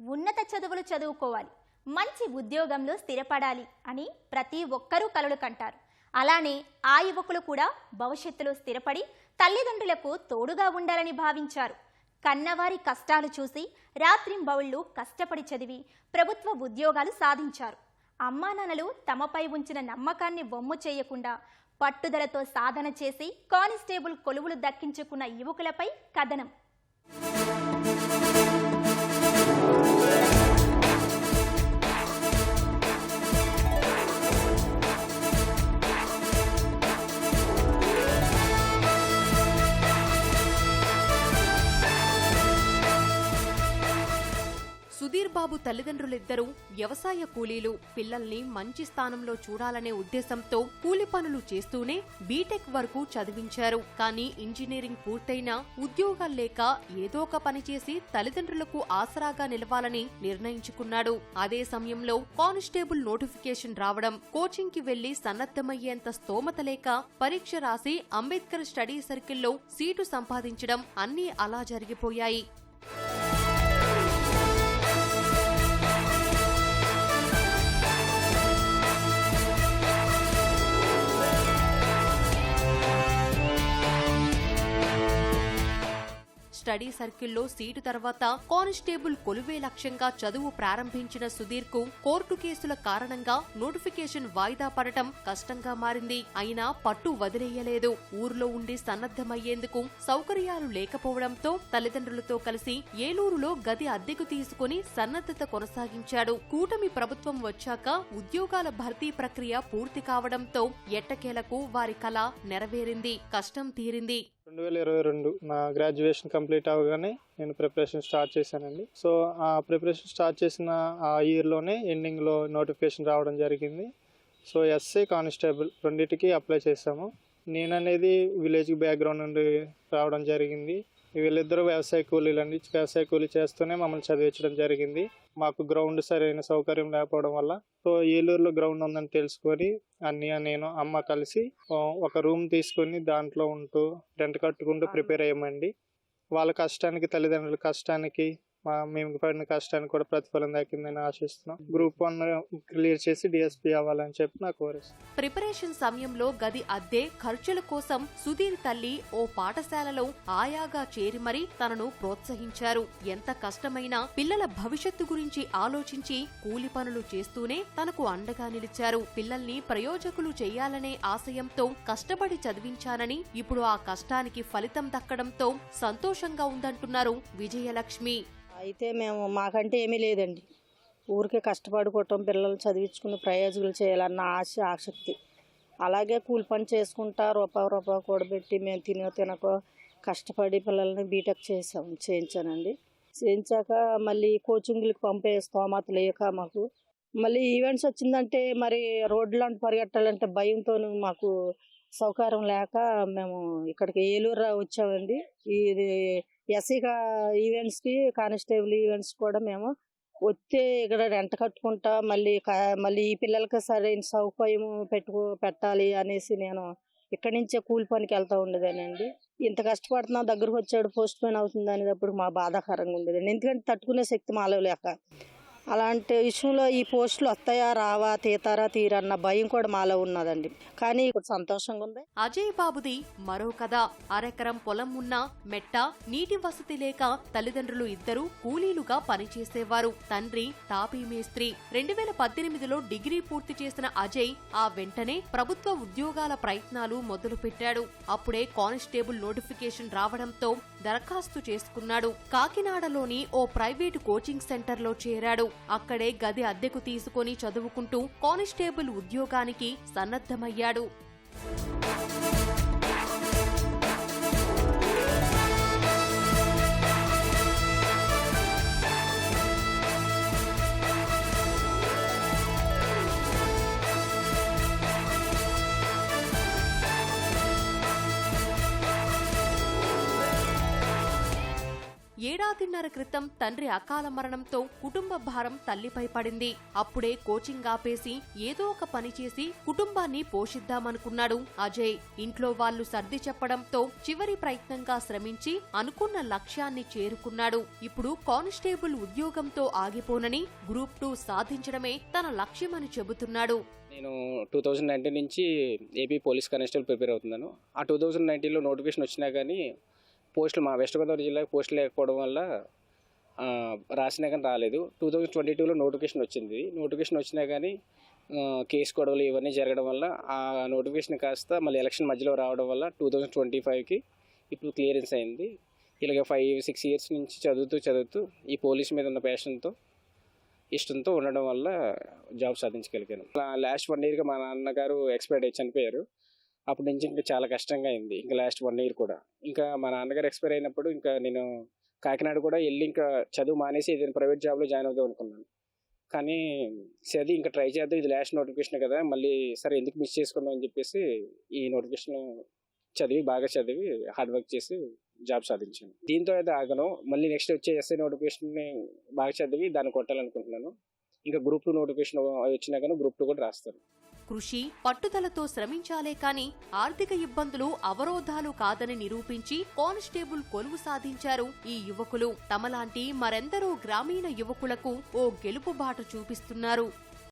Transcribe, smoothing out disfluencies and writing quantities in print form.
ఉన్నత చదువులు చదువుకోవాలి, మంచి ఉద్యోగంలో స్థిరపడాలి అని ప్రతి ఒక్కరూ కలలు కంటారు. అలానే ఆ యువకులు కూడా భవిష్యత్తులో స్థిరపడి తల్లిదండ్రులకు తోడుగా ఉండాలని భావించారు. కన్నవారి కష్టాలు చూసి రాత్రింబవళ్లు కష్టపడి చదివి ప్రభుత్వ ఉద్యోగాలు సాధించారు. అమ్మానాన్నలు తమపై ఉంచిన నమ్మకాన్ని వమ్ము చేయకుండా పట్టుదలతో సాధన చేసి కానిస్టేబుల్ కొలువులు దక్కించుకున్న యువకులపై కథనం. సుధీర్ బాబు తల్లిదండ్రులిద్దరూ వ్యవసాయ కూలీలు. పిల్లల్ని మంచి స్థానంలో చూడాలనే ఉద్దేశంతో కూలి పనులు చేస్తూనే బీటెక్ వరకు చదివించారు. కానీ ఇంజనీరింగ్ పూర్తయినా ఉద్యోగాలు లేక ఏదో ఒక పని చేసి తల్లిదండ్రులకు ఆసరాగా నిలవాలని నిర్ణయించుకున్నాడు. అదే సమయంలో కానిస్టేబుల్ నోటిఫికేషన్ రావడం, కోచింగ్ కి వెళ్లి సన్నద్ధమయ్యేంత స్తోమత లేక పరీక్ష రాసి అంబేద్కర్ స్టడీ సర్కిల్లో సీటు సంపాదించడం అన్నీ అలా జరిగిపోయాయి. స్టడీ సర్కిల్లో సీటు తర్వాత కానిస్టేబుల్ కొలువే లక్ష్యంగా చదువు ప్రారంభించిన సుధీర్ కు కోర్టు కేసుల కారణంగా నోటిఫికేషన్ వాయిదా పడటం కష్టంగా మారింది. అయినా పట్టు వదిలేయలేదు. ఊర్లో ఉండి సన్నద్ధమయ్యేందుకు సౌకర్యాలు లేకపోవడంతో తల్లిదండ్రులతో కలిసి ఏలూరులో గది అద్దెకు తీసుకుని సన్నద్ధత కొనసాగించాడు. కూటమి ప్రభుత్వం వచ్చాక ఉద్యోగాల భర్తీ ప్రక్రియ పూర్తి కావడంతో ఎట్టకేలకు వారి కల నెరవేరింది. కష్టం తీరింది. 2022 నా గ్రాడ్యుయేషన్ కంప్లీట్ అవగానే నేను ప్రిపరేషన్ స్టార్ట్ చేశానండి. సో ఆ ప్రిపరేషన్ స్టార్ట్ చేసిన ఆ ఇయర్లోనే ఎండింగ్లో నోటిఫికేషన్ రావడం జరిగింది. సో ఎస్ఐ కానిస్టేబుల్ రెండింటికి అప్లై చేశాము. నేననేది విలేజ్ బ్యాక్గ్రౌండ్ నుండి రావడం జరిగింది. వీళ్ళిద్దరూ వ్యవసాయ కూలీలు అండి. వ్యవసాయ కూలీ చేస్తూనే మమ్మల్ని చదివించడం జరిగింది. మాకు గ్రౌండ్ సరైన సౌకర్యం లేకపోవడం వల్ల సో ఏలూరులో గ్రౌండ్ ఉందని తెలుసుకొని అన్నయ్య, నేను, అమ్మ కలిసి ఒక రూమ్ తీసుకొని దాంట్లో ఉంటూ రెంట్ కట్టుకుంటూ ప్రిపేర్ అయ్యామండి. వాళ్ళ కష్టానికి, తల్లిదండ్రుల కష్టానికి, మేము పడిన కష్టానికి కూడా ప్రతిఫలం దక్కిందని ఆశిస్తున్నాం. గ్రూప్ 1 క్లియర్ చేసి డిఎస్పీ అవ్వాలని చెప్పి నా కోరిక. ప్రిపరేషన్ సమయంలో గది అద్దె, ఖర్చుల కోసం సుధీర్ తల్లి ఓ పాఠశాలలో ఆయాగా చేరి మరీ తనను ప్రోత్సహించారు. ఎంత కష్టమైనా పిల్లల భవిష్యత్తు గురించి ఆలోచించి కూలి పనులు చేస్తూనే తనకు అండగా నిలిచారు. పిల్లల్ని ప్రయోజకులు చేయాలనే ఆశయంతో కష్టపడి చదివించానని, ఇప్పుడు ఆ కష్టానికి ఫలితం దక్కడంతో సంతోషంగా ఉందంటున్నారు విజయలక్ష్మి. అయితే మాకంటే ఏమీ లేదండి. ఊరికే కష్టపడుకోవటం, పిల్లలు చదివించుకుని ప్రయోజకులు చేయాలన్న ఆసక్తి. అలాగే కూలి పని చేసుకుంటా రూపాయి కూడబెట్టి మేము తినకో కష్టపడి పిల్లల్ని బీటెక్ చేయించానండి. చేయించాక మళ్ళీ కోచింగ్లకు పంపే స్తోమత లేక మాకు మళ్ళీ ఈవెంట్స్ వచ్చిందంటే మరి రోడ్లంటూ పరిగెట్టాలంటే భయంతో మాకు సౌకర్యం లేక మేము ఇక్కడికి ఏలూరు వచ్చామండి. ఇది ఎస్సీ ఈవెంట్స్కి, కానిస్టేబుల్ ఈవెంట్స్ కూడా మేము వచ్చే ఇక్కడ రెంట కట్టుకుంటా మళ్ళీ ఈ పిల్లలకి సరైన సౌకర్యం పెట్టాలి అనేసి నేను ఇక్కడి నుంచే కూలి పనికి వెళ్తూ ఉండేదానండి. ఇంత కష్టపడుతున్నా దగ్గరకు వచ్చాడు పోస్ట్ పోన్ అవుతుంది అనేటప్పుడు మా బాధాకరంగా ఉండేదండి. ఎందుకంటే తట్టుకునే శక్తి మాలో లేక. అలాంటి విషయంలో ఈ పోస్టులు వస్తాయా రావా, తీరన్న భయం కూడా మాలో ఉన్నదండి. కానీ ఇప్పుడు సంతోషంగా ఉంది. అజయ్ బాబుది మరో కథ. అరెకరం పొలం ఉన్నా మెట్ట, నీటి వసతి లేక తల్లిదండ్రులు ఇద్దరూ కూలీలుగా పనిచేసేవారు. తండ్రి తాపీ మేస్త్రి. 2018లో డిగ్రీ పూర్తి చేసిన అజయ్ ఆ వెంటనే ప్రభుత్వ ఉద్యోగాల ప్రయత్నాలు మొదలుపెట్టాడు. అప్పుడే కానిస్టేబుల్ నోటిఫికేషన్ రావడంతో దరఖాస్తు చేసుకున్నాడు. కాకినాడలోని ఓ ప్రైవేటు కోచింగ్ సెంటర్లో చేరాడు. అక్కడే గది అద్దెకు తీసుకుని చదువుకుంటూ కానిస్టేబుల్ ఉద్యోగానికి సన్నద్ధమయ్యాడు. ఏడాదిన్నర క్రితం తండ్రి అకాల మరణంతో కుటుంబ భారం తల్లిపై పడింది. అప్పుడే కోచింగ్ ఆపేసి ఏదో ఒక పని చేసి కుటుంబాన్ని పోషిద్దామనుకున్నాడు అజయ్. ఇంట్లో వాళ్లు సర్ది చెప్పడంతో చివరి ప్రయత్నంగా శ్రమించి అనుకున్న లక్ష్యాన్ని చేరుకున్నాడు. ఇప్పుడు కానిస్టేబుల్ ఉద్యోగంతో ఆగిపోనని గ్రూప్ 2 సాధించడమే తన లక్ష్యమని చెబుతున్నాడు. నేను 2019 నుంచి ఏపీ పోలీస్ కానిస్టేబుల్ ప్రిపేర్ అవుతున్నాను. ఆ 2019లో నోటిఫికేషన్ వచ్చినా కానీ పోస్టులు మా వెస్ట్ గోదావరి జిల్లాకి పోస్టులు లేకపోవడం వల్ల రాసినా కానీ రాలేదు. 2022లో నోటిఫికేషన్ వచ్చింది. నోటిఫికేషన్ వచ్చినా కానీ కేసు గొడవలు ఇవన్నీ జరగడం వల్ల ఆ నోటిఫికేషన్ కాస్త మళ్ళీ ఎలక్షన్ మధ్యలో రావడం వల్ల 2025కి ఇప్పుడు క్లియరెన్స్ అయింది. ఇలాగ 5-6 ఇయర్స్ నుంచి చదువుతూ ఈ పోలీస్ మీద ఉన్న ప్యాషన్తో ఇష్టంతో ఉండడం వల్ల జాబ్ సాధించగలిగాను. లాస్ట్ 1 ఇయర్గా మా నాన్నగారు ఎక్స్పైర్డ్ అయ్యి చనిపోయారు. అప్పటి నుంచి ఇంకా చాలా కష్టంగా అయింది. ఇంకా లాస్ట్ 1 ఇయర్ కూడా ఇంకా మా నాన్నగారు ఎక్స్పైర్ అయినప్పుడు ఇంకా నేను కాకినాడ కూడా వెళ్ళి ఇంకా చదువు మానేసి ఏదైనా ప్రైవేట్ జాబ్లో జాయిన్ అవుదాం అనుకున్నాను. కానీ సరే ఇంకా ట్రై చేద్దాం, ఇది లాస్ట్ నోటిఫికేషన్ కదా, మళ్ళీ సరే ఎందుకు మిస్ చేసుకుందాం అని చెప్పేసి ఈ నోటిఫికేషన్ బాగా చదివి హార్డ్ వర్క్ చేసి జాబ్ సాధించాను. దీంతో అయితే ఆగను, మళ్ళీ నెక్స్ట్ వచ్చే ఎస్ఐ నోటిఫికేషన్ని బాగా చదివి దాన్ని కొట్టాలనుకుంటున్నాను. ఇంకా గ్రూప్ 2 నోటిఫికేషన్ వచ్చినా కానీ గ్రూప్ 2 కూడా రాస్తాను. కృషి పట్టుదలతో శ్రమించాలే కాని ఆర్థిక ఇబ్బందులు అవరోధాలు కాదని నిరూపించి కానిస్టేబుల్ కొలువు సాధించారు ఈ యువకులు. తమలాంటి మరెందరో గ్రామీణ యువకులకు ఓ గెలుపుబాట చూపిస్తున్నారు.